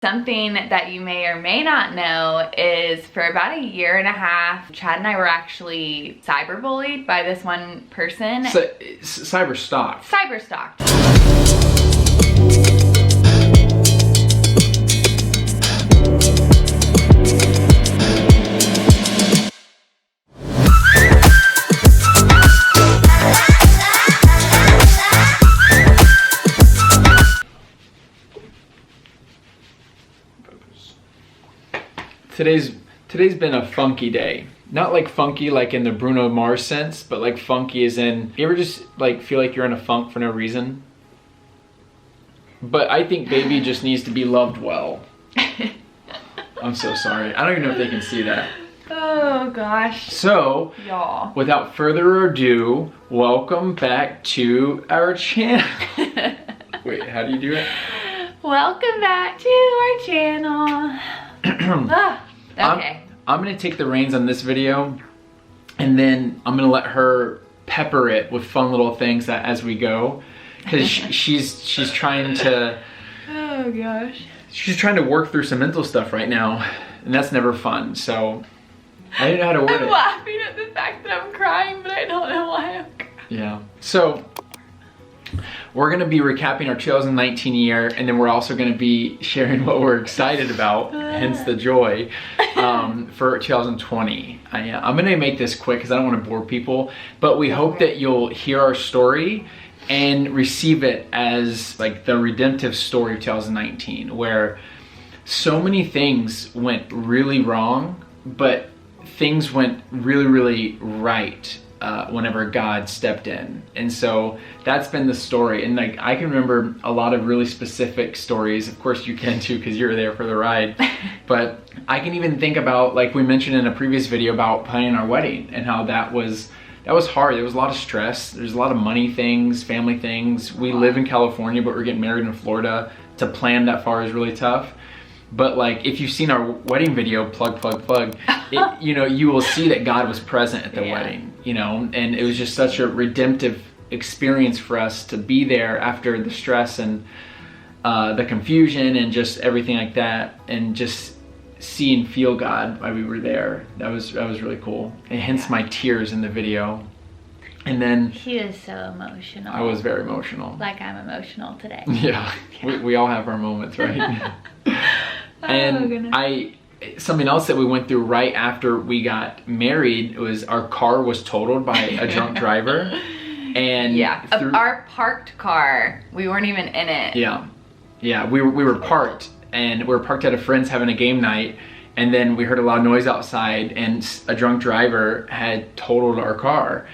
Something that you may or may not know is for about a year and a half, Chad and I were actually cyberbullied by this one person. Cyberstalked. Cyberstalked. Today's been a funky day. Not like funky like in the Bruno Mars sense, but like funky as in, you ever just like feel like you're in a funk for no reason? But I think baby just needs to be loved well. I'm so sorry. I don't even know if they can see that. Oh gosh. So, y'all, without further ado, welcome back to our channel. Wait, how do you do it? Welcome back to our channel. Okay. I'm gonna take the reins on this video, and then I'm gonna let her pepper it with fun little things as we go, because she's trying to. Oh gosh. She's trying to work through some mental stuff right now, and that's never fun. So I didn't know how to word it. I'm laughing at the fact that I'm crying, but I don't know why I'm crying. Yeah. So we're gonna be recapping our 2019 year, and then we're also gonna be sharing what we're excited about, hence the joy, for 2020. I'm gonna make this quick because I don't want to bore people, but we hope that you'll hear our story and receive it as like the redemptive story of 2019, where so many things went really wrong, but things went really, really right whenever God stepped in. And so that's been the story. And like, I can remember a lot of really specific stories. Of course you can too, because you're there for the ride. But I can even think about, like we mentioned in a previous video, about planning our wedding and how that was hard. There was a lot of stress. There's a lot of money things, family things. We live in California, but we're getting married in Florida. To plan that far is really tough. But like, if you've seen our wedding video, plug, it, you know, you will see that God was present at the wedding, you know, and it was just such a redemptive experience for us to be there after the stress and the confusion and just everything like that, and just see and feel God while we were there. That was really cool, and hence my tears in the video. And then he is so emotional. I was very emotional. Like I'm emotional today. Yeah, we all have our moments, right? And something else that we went through right after we got married was our car was totaled by a drunk driver. And our parked car, we weren't even in it. Yeah, we were parked, and we were parked at a friend's having a game night, and then we heard a loud noise outside, and a drunk driver had totaled our car.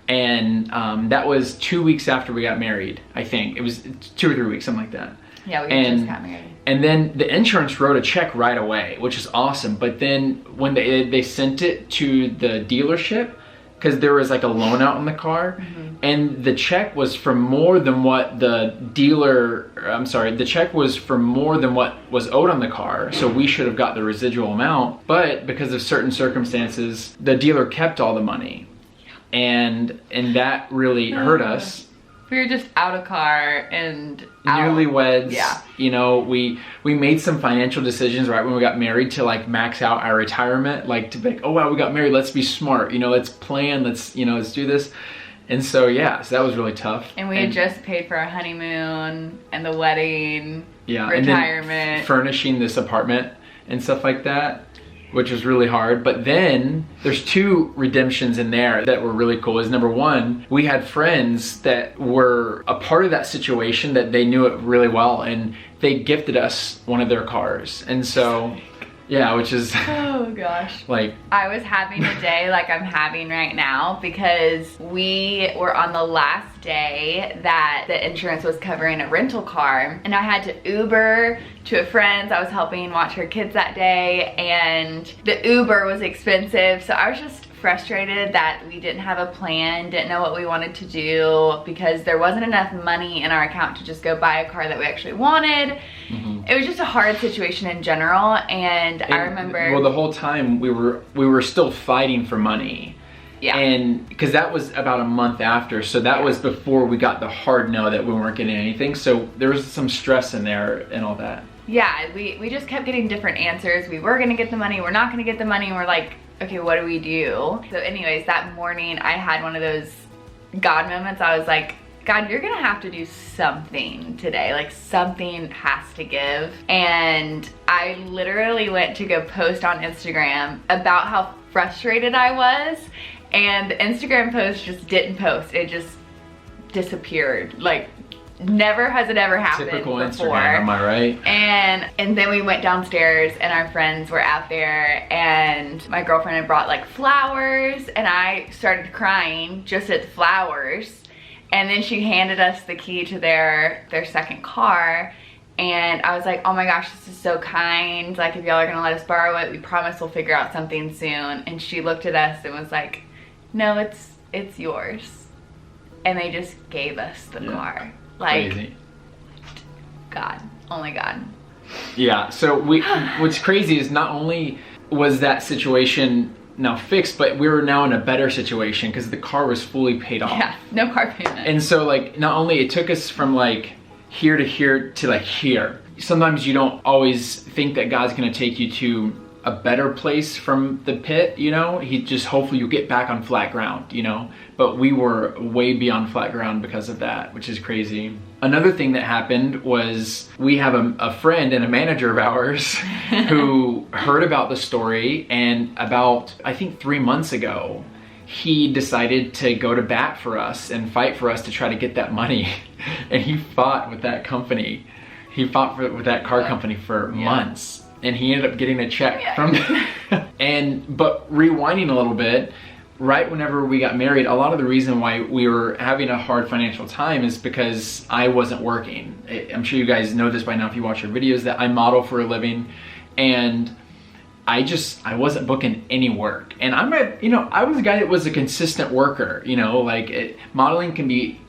And that was 2 weeks after we got married, I think. It was 2 or 3 weeks, something like that. Yeah, we just got married. And then the insurance wrote a check right away, which is awesome. But then when they sent it to the dealership, because there was like a loan out on the car, and the check was for more than what the check was for more than what was owed on the car. So we should have got the residual amount. But because of certain circumstances, the dealer kept all the money. And that really hurt us. We were just out of car and newlyweds. Yeah. You know, we made some financial decisions right when we got married to like max out our retirement, like to be like, oh wow, we got married, let's be smart, you know, let's plan, let's do this. And so yeah, so that was really tough. And we had just paid for our honeymoon and the wedding, retirement, and then furnishing this apartment and stuff like that, which was really hard. But then there's 2 redemptions in there that were really cool. Is number 1, we had friends that were a part of that situation, that they knew it really well, and they gifted us one of their cars. And so yeah, which is oh gosh, like I was having a day like I'm having right now, because we were on the last day that the insurance was covering a rental car, and I had to Uber to a friend's. I was helping watch her kids that day, and the Uber was expensive, so I was just frustrated that we didn't have a plan, didn't know what we wanted to do, because there wasn't enough money in our account to just go buy a car that we actually wanted. It was just a hard situation in general, and I remember, well, the whole time we were still fighting for money. Yeah. And because that was about a month after, so that was before we got the hard no that we weren't getting anything, so there was some stress in there and all that. Yeah, we just kept getting different answers. We were gonna get the money, we're not gonna get the money, and we're like, okay, what do we do? So anyways, that morning I had one of those God moments. I was like, God, you're gonna have to do something today. Like, something has to give. And I literally went to go post on Instagram about how frustrated I was, and the Instagram post just didn't post. It just disappeared. Like, never has it ever happened Typical before. Instagram, am I right? And then we went downstairs and our friends were out there, and my girlfriend had brought like flowers, and I started crying just at the flowers. And then she handed us the key to their second car, and I was like, oh my gosh, this is so kind. Like, if y'all are gonna let us borrow it, we promise we'll figure out something soon. And she looked at us and was like, no, it's yours. And they just gave us the car. Like, crazy. God, only God. Yeah, so what's crazy is not only was that situation now fixed, but we were now in a better situation because the car was fully paid off. Yeah, no car payment. And so, like, not only it took us from like here to here to like here. Sometimes you don't always think that God's gonna take you to a better place from the pit, you know? He just, hopefully you'll get back on flat ground, you know? But we were way beyond flat ground because of that, which is crazy. Another thing that happened was we have a friend and a manager of ours who heard about the story, and about, I think 3 months ago, he decided to go to bat for us and fight for us to try to get that money. And he fought with that company. He fought with that car company for months. And he ended up getting a check from but rewinding a little bit, right whenever we got married, a lot of the reason why we were having a hard financial time is because I wasn't working. I'm sure you guys know this by now if you watch our videos, that I model for a living, and I wasn't booking any work. And I was a guy that was a consistent worker, you know, like modeling can be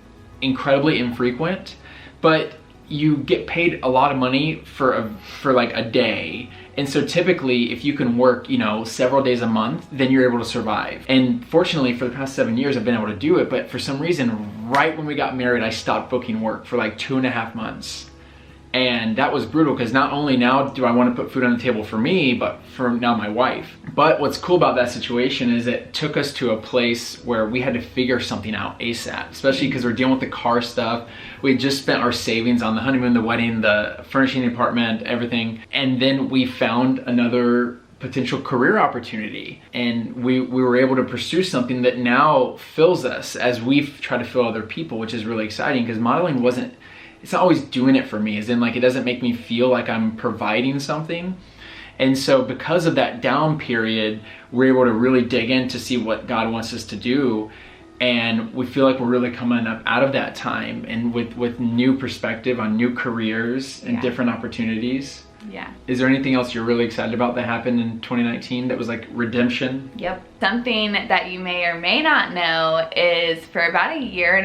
incredibly infrequent, but you get paid a lot of money for like a day. And so typically if you can work, you know, several days a month, then you're able to survive. And fortunately for the past 7 years, I've been able to do it. But for some reason, right when we got married, I stopped booking work for like 2.5 months. And that was brutal, because not only now do I want to put food on the table for me, but for now my wife. But what's cool about that situation is it took us to a place where we had to figure something out ASAP, especially because we're dealing with the car stuff. We had just spent our savings on the honeymoon, the wedding, the furnishing the apartment, everything. And then we found another potential career opportunity, and we were able to pursue something that now fills us as we've tried to fill other people, which is really exciting, because modeling it's not always doing it for me, as in like it doesn't make me feel like I'm providing something. And so because of that down period, we're able to really dig in to see what God wants us to do. And we feel like we're really coming up out of that time, and with new perspective on new careers and different opportunities. Yeah. Is there anything else you're really excited about that happened in 2019 that was like redemption? Yep. Something that you may or may not know is, for about 1.5 years,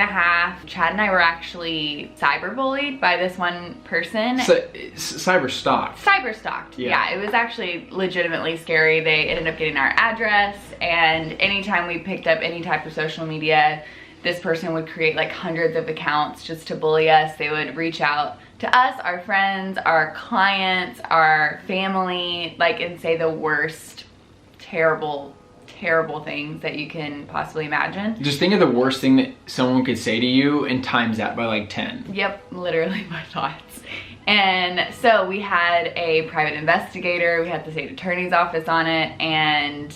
Chad and I were actually cyberbullied by this one person. Cyberstalked. Cyberstalked. Yeah, it was actually legitimately scary. They ended up getting our address, and anytime we picked up any type of social media, this person would create like hundreds of accounts just to bully us. They would reach out to us, our friends, our clients, our family, like, and say the worst, terrible things that you can possibly imagine. Just think of the worst thing that someone could say to you and times that by like 10. Yep, literally my thoughts. And so we had a private investigator, we had the state attorney's office on it, and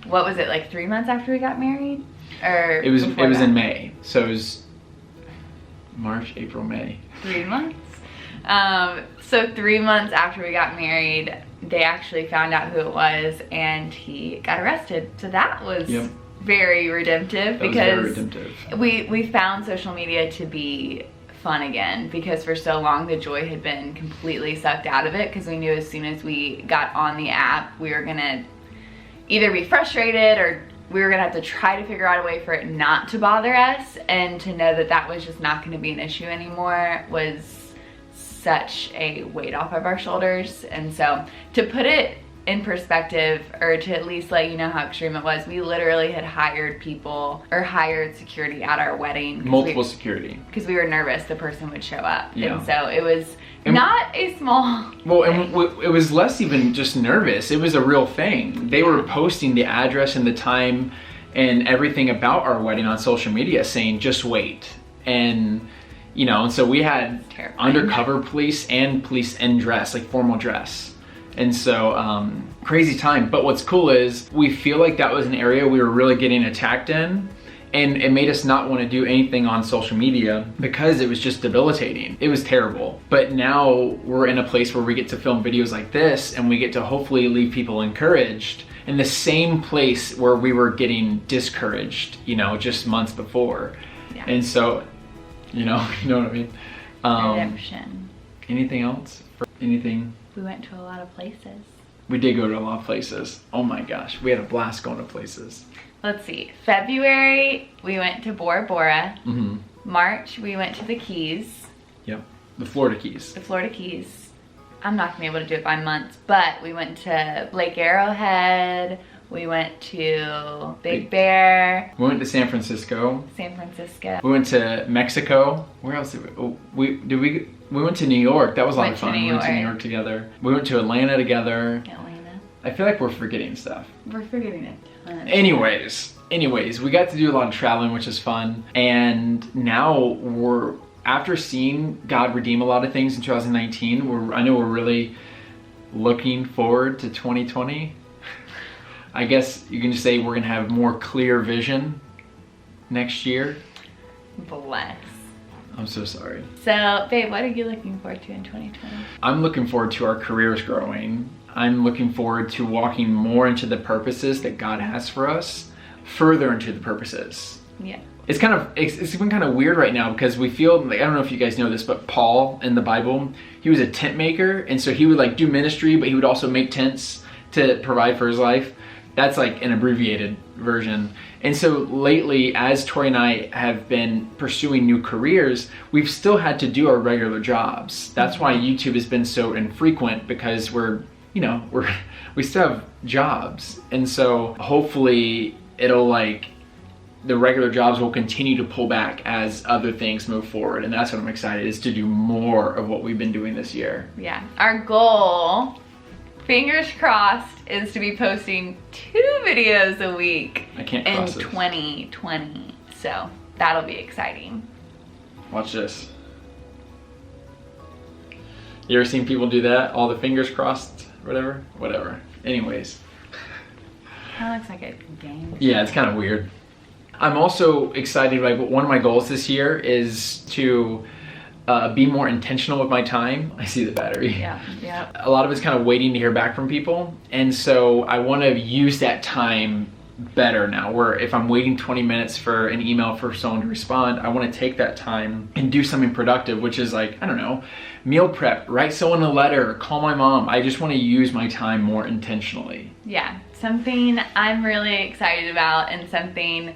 what was it, like 3 months after we got married? Or it was in May. So it was March, April, May. 3 months? So 3 months after we got married, they actually found out who it was, and he got arrested. So that was very redemptive, because we found social media to be fun again, because for so long the joy had been completely sucked out of it, because we knew as soon as we got on the app, we were gonna either be frustrated, or we were gonna have to try to figure out a way for it not to bother us. And to know that that was just not gonna be an issue anymore was such a weight off of our shoulders. And so to put it in perspective, or to at least let you know how extreme it was, we literally had hired people or hired security at our wedding. Multiple security. Because we were nervous the person would show up. Yeah. And so it was not a small Well, thing. and it was less even just nervous. It was a real thing. They were posting the address and the time and everything about our wedding on social media saying, just wait. And, you know, and so we had undercover police and police in dress, like formal dress. And so, crazy time. But what's cool is we feel like that was an area we were really getting attacked in. And it made us not want to do anything on social media because it was just debilitating. It was terrible. But now we're in a place where we get to film videos like this and we get to hopefully leave people encouraged in the same place where we were getting discouraged, you know, just months before. Yeah. And so, you know what I mean? Redemption. Anything else? Anything? We went to a lot of places. We did go to a lot of places. Oh my gosh, we had a blast going to places. Let's see. February, we went to Bora Bora. Mm-hmm. March, we went to the Keys. Yep, the Florida Keys. The Florida Keys. I'm not gonna be able to do it by months, but we went to Lake Arrowhead. We went to Big Bear. We went to San Francisco. San Francisco. We went to Mexico. Where else did we? Oh, we went to New York. That was a lot of fun. We went to New York together. We went to Atlanta together. Atlanta. I feel like we're forgetting stuff. We're forgetting a ton. Anyways, we got to do a lot of traveling, which is fun. And now after seeing God redeem a lot of things in 2019, I know we're really looking forward to 2020. I guess you can just say we're gonna have more clear vision next year. Bless. I'm so sorry. So, babe, what are you looking forward to in 2020? I'm looking forward to our careers growing. I'm looking forward to walking more into the purposes that God has for us, further into the purposes. Yeah. It's been kind of weird right now because we feel like, I don't know if you guys know this, but Paul in the Bible, he was a tent maker, and so he would like do ministry, but he would also make tents to provide for his life. That's like an abbreviated version. And so lately, as Tori and I have been pursuing new careers, we've still had to do our regular jobs. That's why YouTube has been so infrequent, because we still have jobs. And so hopefully the regular jobs will continue to pull back as other things move forward. And that's what I'm excited, is to do more of what we've been doing this year. Yeah, our goal, fingers crossed, is to be posting 2 videos a week I can't in cross this. 2020. So that'll be exciting. Watch this. You ever seen people do that? All the fingers crossed, whatever. Anyways. Kind of looks like a game. Yeah, it's kind of weird. I'm also excited, like one of my goals this year is to be more intentional with my time. I see the battery. Yeah. A lot of it's kind of waiting to hear back from people. And so I want to use that time better now, where if I'm waiting 20 minutes for an email for someone to respond, I want to take that time and do something productive, which is like, I don't know, meal prep, write someone a letter, call my mom. I just want to use my time more intentionally. Yeah, something I'm really excited about, and something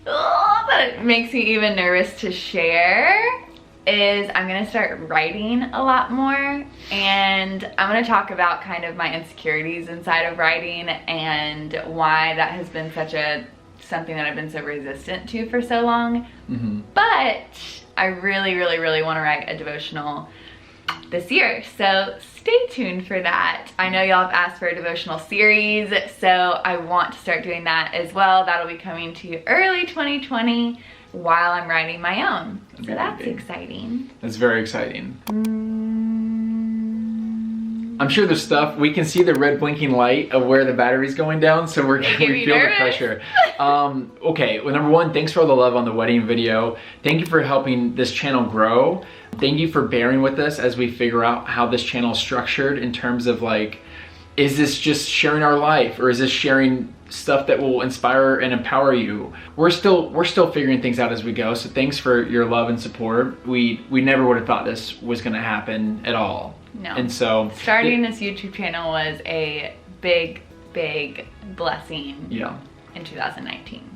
that makes me even nervous to share, is I'm gonna start writing a lot more, and I'm gonna talk about kind of my insecurities inside of writing and why that has been something that I've been so resistant to for so long. Mm-hmm. But I really, really, really want to write a devotional this year, so stay tuned for that. I know y'all have asked for a devotional series, so I want to start doing that as well. That'll be coming to you early 2020 while I'm writing my own. So that's exciting. That's very exciting. I'm sure there's stuff, we can see the red blinking light of where the battery's going down, so we feel the pressure. Okay, well, number one, thanks for all the love on the wedding video. Thank you for helping this channel grow. Thank you for bearing with us as we figure out how this channel is structured in terms of like, is this just sharing our life, or is this sharing stuff that will inspire and empower you? We're still figuring things out as we go, so thanks for your love and support. We never would have thought this was gonna happen at all. No. And so starting this YouTube channel was a big blessing. Yeah. In 2019.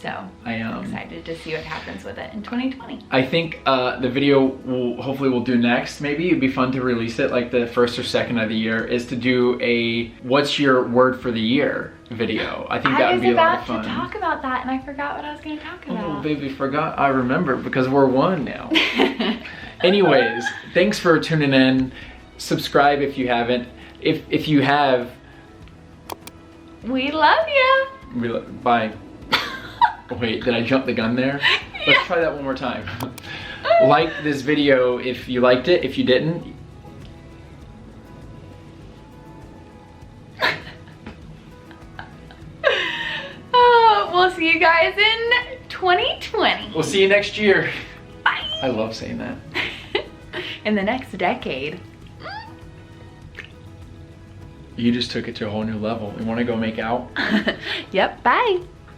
So I am excited to see what happens with it in 2020. I think the video we'll do next, maybe it'd be fun to release it like the first or second of the year, is to do a what's your word for the year video. I think that would be a lot of fun. I was about to talk about that and I forgot what I was going to talk about. Oh baby, forgot. I remember because we're one now. Anyways, thanks for tuning in. Subscribe if you haven't. If you have, we love you. Bye. Wait, did I jump the gun there? Let's try that one more time. Like this video if you liked it. If you didn't, we'll see you guys in 2020. we'll see you next year. Bye. I love saying that. In the next decade. You just took it to a whole new level. You want to go make out? Yep, bye.